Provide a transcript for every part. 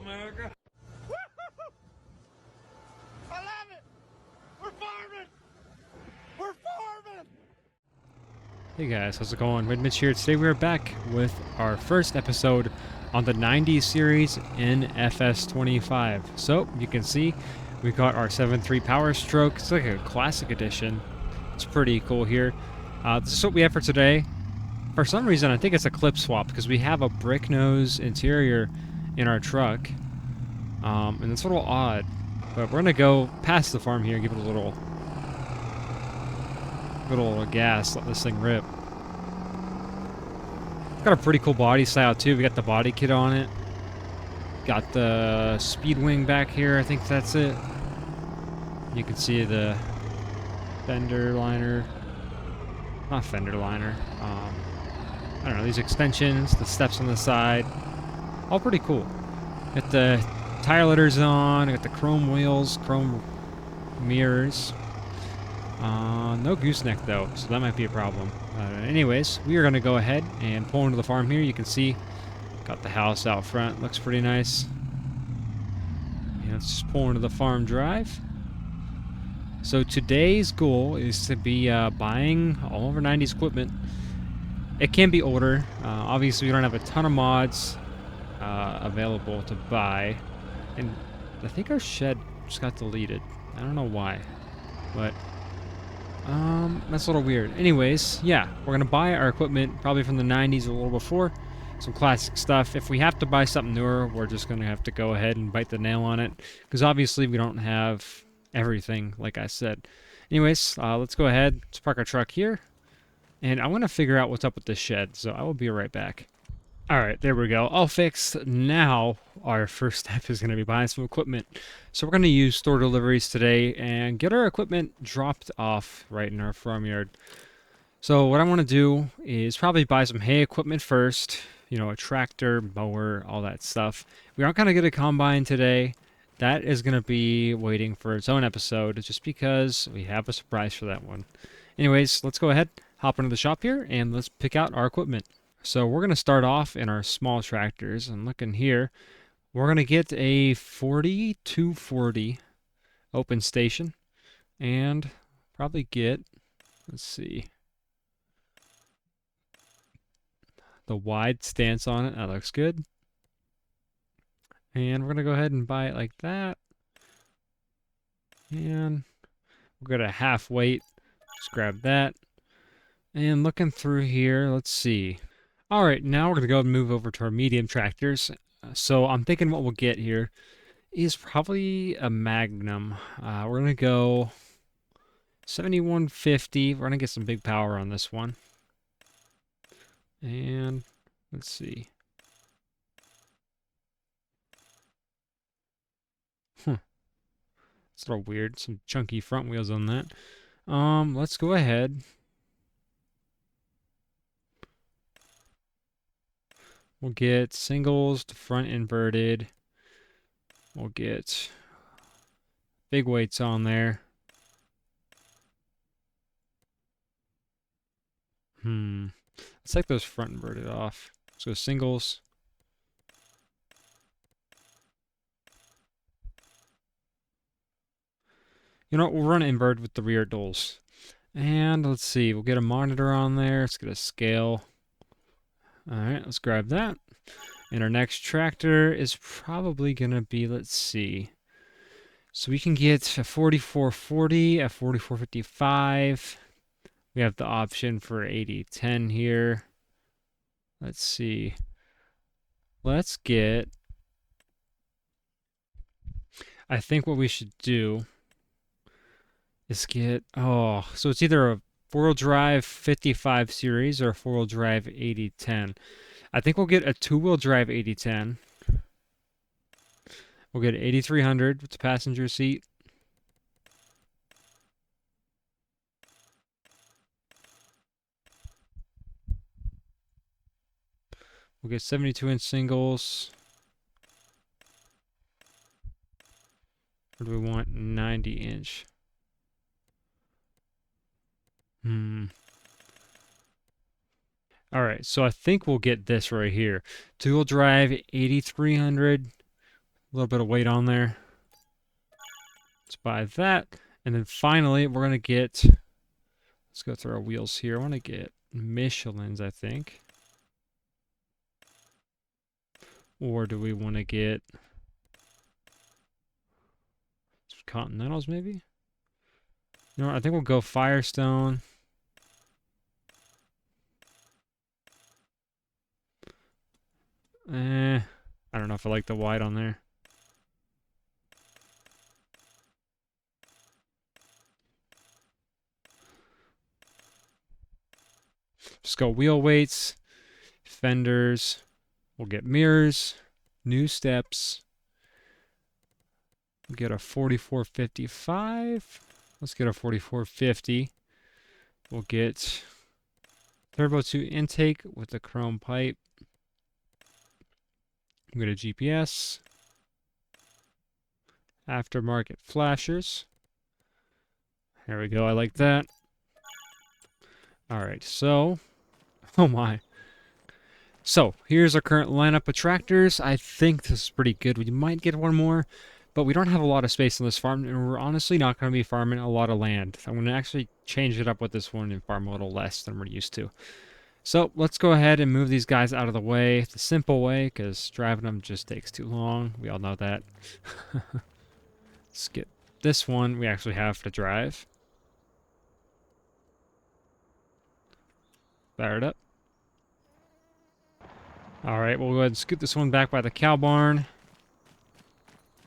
America. I love it. We're farming. We're farming. Hey guys, how's it going? Mitch here. Today we are back with our first episode on the 90s series in FS25. So, you can see we got our 7.3 Power Stroke. It's like a classic edition. It's pretty cool here. This is what we have for today. For some reason, I think it's a clip swap because we have a brick nose interior in our truck. And it's a little odd. But we're going to go past the farm here and give it a little gas, let this thing rip. Got a pretty cool body style too. We got the body kit on it. Got the speed wing back here. I think that's it. You can see the fender liner. Not fender liner. I don't know, these extensions, the steps on the side. All pretty cool. Got the tire letters on. Got the chrome wheels, chrome mirrors. No gooseneck though, so that might be a problem. Anyways, we are going to go ahead and pull into the farm here. You can see, got the house out front. Looks pretty nice. And let's just pull into the farm drive. So today's goal is to be buying all of our 90s equipment. It can be older. Obviously, we don't have a ton of mods available to buy. And I think our shed just got deleted. I don't know why, but that's a little weird. Anyways, yeah, we're gonna buy our equipment probably from the 90s or a little before. Some classic stuff. If we have to buy something newer, we're just gonna have to go ahead and bite the nail on it, because obviously we don't have everything, like I said. Anyways, let's go ahead. Let's park our truck here, and I want to figure out what's up with this shed, so I will be right back. Alright, there we go. All fixed. Now, our first step is going to be buying some equipment. So we're going to use store deliveries today and get our equipment dropped off right in our farmyard. So what I want to do is probably buy some hay equipment first. You know, a tractor, mower, all that stuff. We aren't going to get a combine today. That is going to be waiting for its own episode, just because we have a surprise for that one. Anyways, let's go ahead, hop into the shop here, and let's pick out our equipment. So we're going to start off in our small tractors, and looking here, we're going to get a 4240 open station, and probably get, let's see, the wide stance on it. That looks good. And we're going to go ahead and buy it like that. And we'll get a half weight. Just grab that. And looking through here, let's see. Alright, now we're going to go and move over to our medium tractors. So I'm thinking what we'll get here is probably a Magnum. We're going to go 7150. We're going to get some big power on this one. And let's see. It's a little weird. Some chunky front wheels on that. Let's go ahead. We'll get singles to front inverted. We'll get big weights on there. Let's take those front inverted off. So singles. You know what? We'll run invert with the rear doors. And let's see. We'll get a monitor on there. Let's get a scale. Alright, let's grab that. And our next tractor is probably going to be, let's see. So we can get a 4440, a 4455. We have the option for 8010 here. Let's see. Let's get... I think what we should do is get... Oh, so it's either a four-wheel drive 55 series or a four-wheel drive 8010. I think we'll get a two-wheel drive 8010. We'll get an 8300 with the passenger seat. We'll get 72-inch singles. Or do we want 90-inch? Alright, so I think we'll get this right here. Two-wheel drive 8300 little bit of weight on there. Let's buy that. And then finally, we're going to get, let's go through our wheels here. I want to get Michelin's, I think. Or do we want to get Continentals, maybe? You know what, I think we'll go Firestone. I don't know if I like the white on there. Just go wheel weights, fenders. We'll get mirrors, new steps. We'll get a 4455. Let's get a 4450. We'll get Turbo 2 intake with the chrome pipe. We'll get a GPS. Aftermarket flashers. There we go, I like that. Alright, so... Oh my. So, here's our current lineup of tractors. I think this is pretty good. We might get one more, but we don't have a lot of space on this farm, and we're honestly not going to be farming a lot of land. I'm going to actually change it up with this one and farm a little less than we're used to. So, let's go ahead and move these guys out of the way the simple way, because driving them just takes too long. We all know that. Let's get this one we actually have to drive. Fire it up. Alright, we'll go ahead and scoot this one back by the cow barn.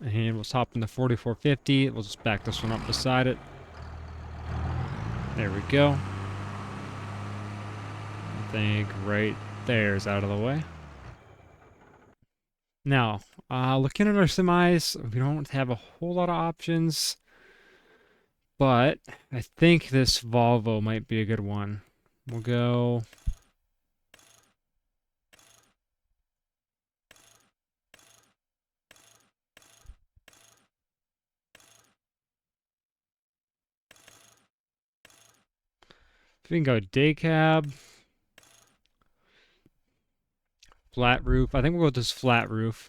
And we'll hop in the 4450. We'll just back this one up beside it. There we go. I think right there is out of the way. Now, looking at our semis, we don't have a whole lot of options. But I think this Volvo might be a good one. We'll go... If we can go day cab. Flat roof. I think we'll go with this flat roof.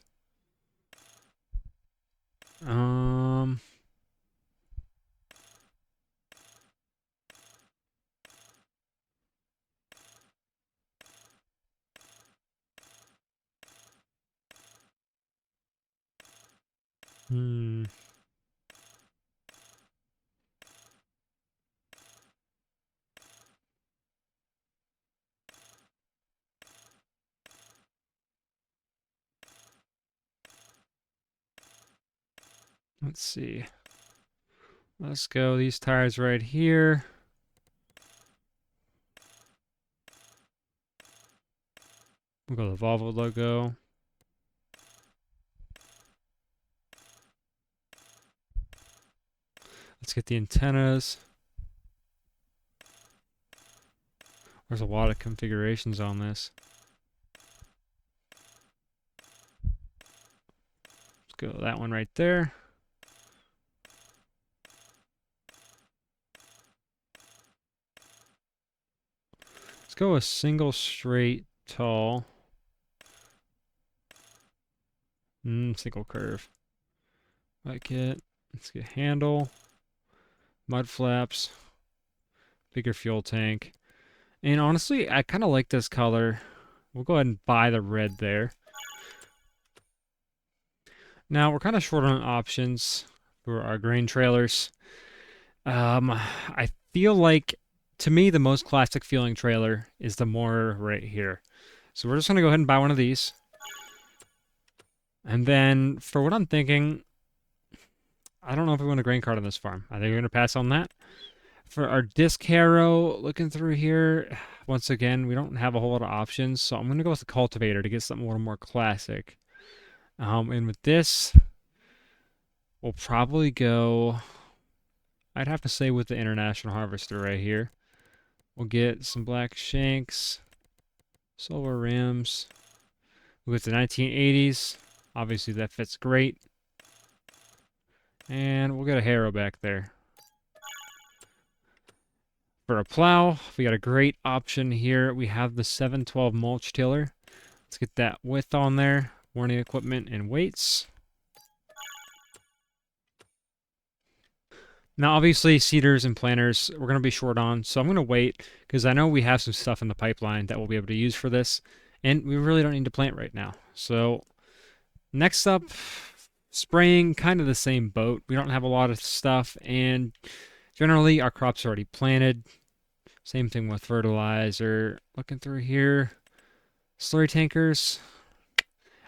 Let's see. Let's go these tires right here. We'll go the Volvo logo. Let's get the antennas. There's a lot of configurations on this. Let's go that one right there. Let's go a single straight tall. Single curve. Like it. Let's get handle. Mud flaps. Bigger fuel tank. And honestly, I kind of like this color. We'll go ahead and buy the red there. Now, we're kind of short on options for our grain trailers. I feel like, to me, the most classic feeling trailer is the Moorer right here. So we're just going to go ahead and buy one of these. And then, for what I'm thinking, I don't know if we want a grain cart on this farm. I think we're going to pass on that. For our disc harrow, looking through here, once again, we don't have a whole lot of options. So I'm going to go with the cultivator to get something a little more classic. And with this, we'll probably go... I'd have to say with the International Harvester right here. We'll get some black shanks, silver rims. We'll get the 1980's. Obviously, that fits great. And we'll get a harrow back there. For a plow, we got a great option here. We have the 712 mulch tiller. Let's get that width on there. Warning equipment and weights. Now, obviously, seeders and planters we're going to be short on, so I'm going to wait because I know we have some stuff in the pipeline that we'll be able to use for this, and we really don't need to plant right now. So next up, spraying, kind of the same boat. We don't have a lot of stuff, and generally our crops are already planted. Same thing with fertilizer. Looking through here, slurry tankers.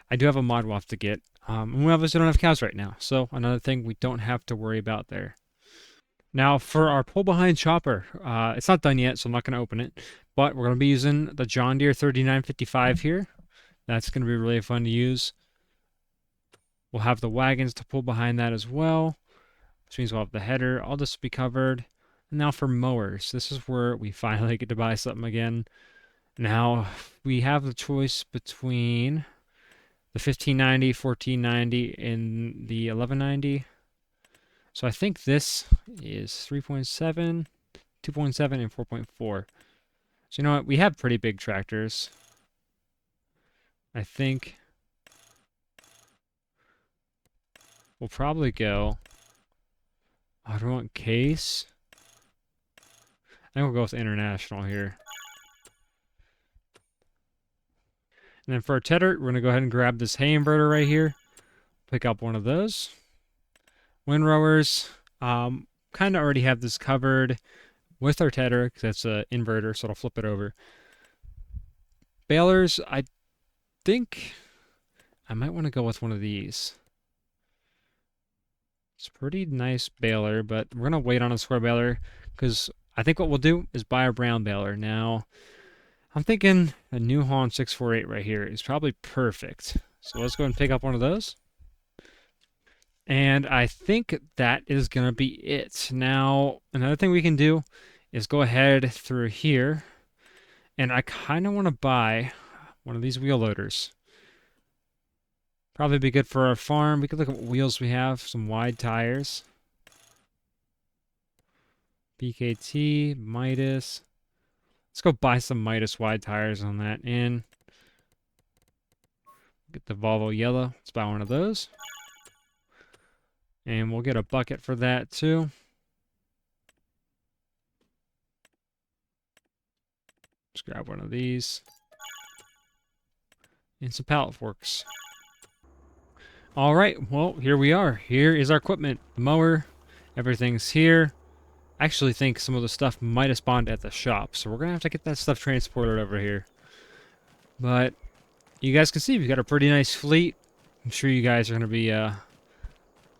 I do have a mod we'll have to get. And we obviously don't have cows right now, so another thing we don't have to worry about there. Now for our pull behind chopper, it's not done yet, so I'm not going to open it, but we're going to be using the John Deere 3955 here. That's going to be really fun to use. We'll have the wagons to pull behind that as well, which means we'll have the header. All this will be covered. And now for mowers, this is where we finally get to buy something again. Now we have the choice between the 1590, 1490, and the 1190. So I think this is 3.7, 2.7, and 4.4. So you know what? We have pretty big tractors. I think we'll probably go. Oh, do we want case? I think we'll go with international here. And then for our tedder, we're going to go ahead and grab this hay inverter right here. Pick up one of those. Windrowers, kind of already have this covered with our tedder because that's an inverter, so it'll flip it over. Balers, I think I might want to go with one of these. It's a pretty nice baler, but we're going to wait on a square baler because I think what we'll do is buy a brown baler. Now, I'm thinking a New Holland 648 right here is probably perfect. So let's go and pick up one of those. And I think that is going to be it. Now, another thing we can do is go ahead through here. And I kind of want to buy one of these wheel loaders. Probably be good for our farm. We could look at what wheels we have. Some wide tires. BKT, Midas. Let's go buy some Midas wide tires on that end. Get the Volvo yellow. Let's buy one of those. And we'll get a bucket for that too. Let's grab one of these. And some pallet forks. All right, well, here we are. Here is our equipment. The mower, everything's here. I actually think some of the stuff might have spawned at the shop, so we're going to have to get that stuff transported over here. But you guys can see we've got a pretty nice fleet. I'm sure you guys are going to be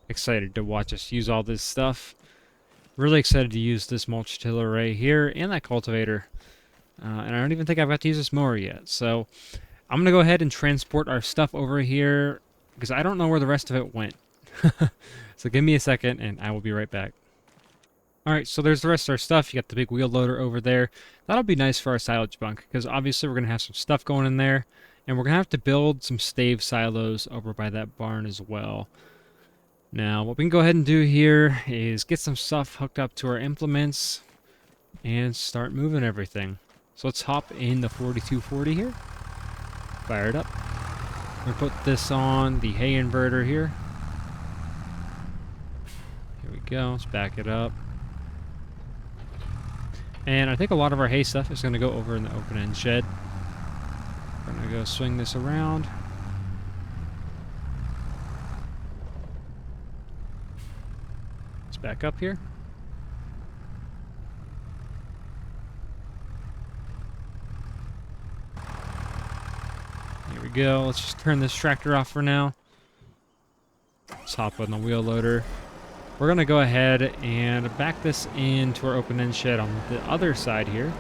excited to watch us use all this stuff. Really excited to use this mulch tiller right here and that cultivator. And I don't even think I've got to use this mower yet. So I'm going to go ahead and transport our stuff over here because I don't know where the rest of it went. So give me a second and I will be right back. Alright, so there's the rest of our stuff. You got the big wheel loader over there. That'll be nice for our silage bunk because obviously we're going to have some stuff going in there. And we're going to have to build some stave silos over by that barn as well. Now, what we can go ahead and do here is get some stuff hooked up to our implements and start moving everything. So let's hop in the 4240 here. Fire it up. We're going to put this on the hay inverter here. Here we go. Let's back it up. And I think a lot of our hay stuff is going to go over in the open end shed. We're going to go swing this around. Let's back up here. Here we go. Let's just turn this tractor off for now. Let's hop on the wheel loader. We're going to go ahead and back this into our open end shed on the other side here.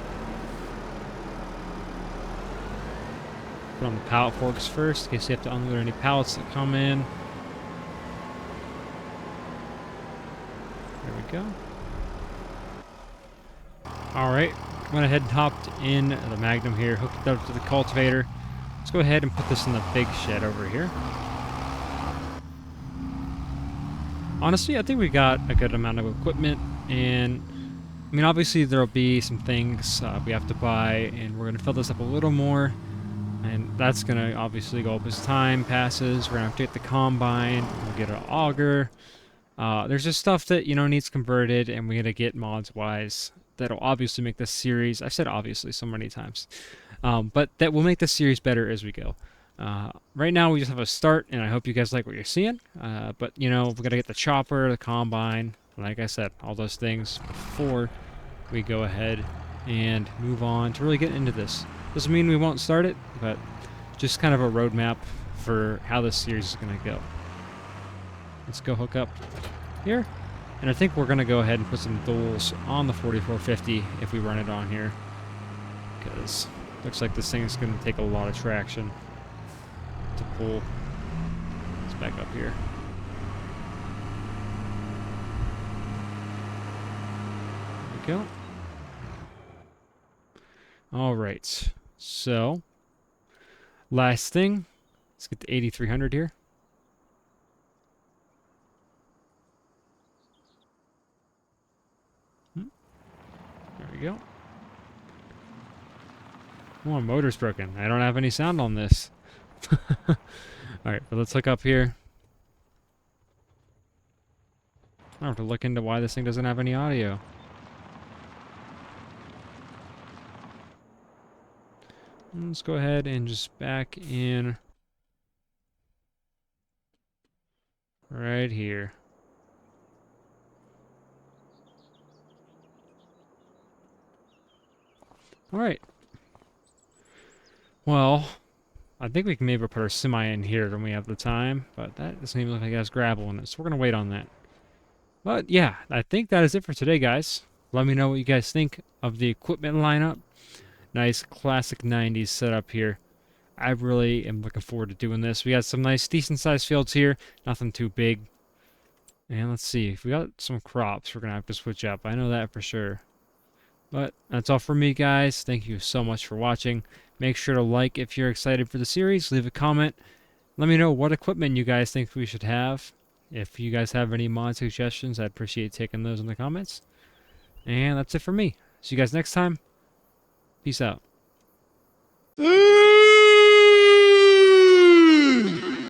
Put on the pallet forks first in case you have to unload any pallets that come in. There we go. Alright, went ahead and hopped in the Magnum here, hooked it up to the cultivator. Let's go ahead and put this in the big shed over here. Honestly, I think we got a good amount of equipment, and I mean, obviously there'll be some things we have to buy, and we're going to fill this up a little more, and that's going to obviously go up as time passes. We're going to have to get the combine, we'll get an auger. There's just stuff that, needs converted, and we're going to get mods-wise that'll obviously make this series, I've said obviously so many times, but that will make this series better as we go. Right now we just have a start, and I hope you guys like what you're seeing, but, we're going to get the chopper, the combine, like I said, all those things before we go ahead and move on to really get into this. Doesn't mean we won't start it, but just kind of a roadmap for how this series is going to go. Let's go hook up here. And I think we're going to go ahead and put some duals on the 4450 if we run it on here, because looks like this thing is going to take a lot of traction to pull. Let's back up here. There we go. All right. So, last thing. Let's get the 8300 here. There we go. Oh, my motor's broken. I don't have any sound on this. Alright, but let's look up here. I have to look into why this thing doesn't have any audio. Let's go ahead and just back in right here. Alright. Well, I think we can maybe put our semi in here when we have the time, but that doesn't even look like it has gravel in it, so we're going to wait on that. But yeah, I think that is it for today, guys. Let me know what you guys think of the equipment lineup. Nice classic 90s setup here. I really am looking forward to doing this. We got some nice decent sized fields here, nothing too big. And let's see, if we got some crops, we're going to have to switch up. I know that for sure. But that's all for me, guys. Thank you so much for watching. Make sure to like if you're excited for the series. Leave a comment. Let me know what equipment you guys think we should have. If you guys have any mod suggestions, I'd appreciate taking those in the comments. And that's it for me. See you guys next time. Peace out.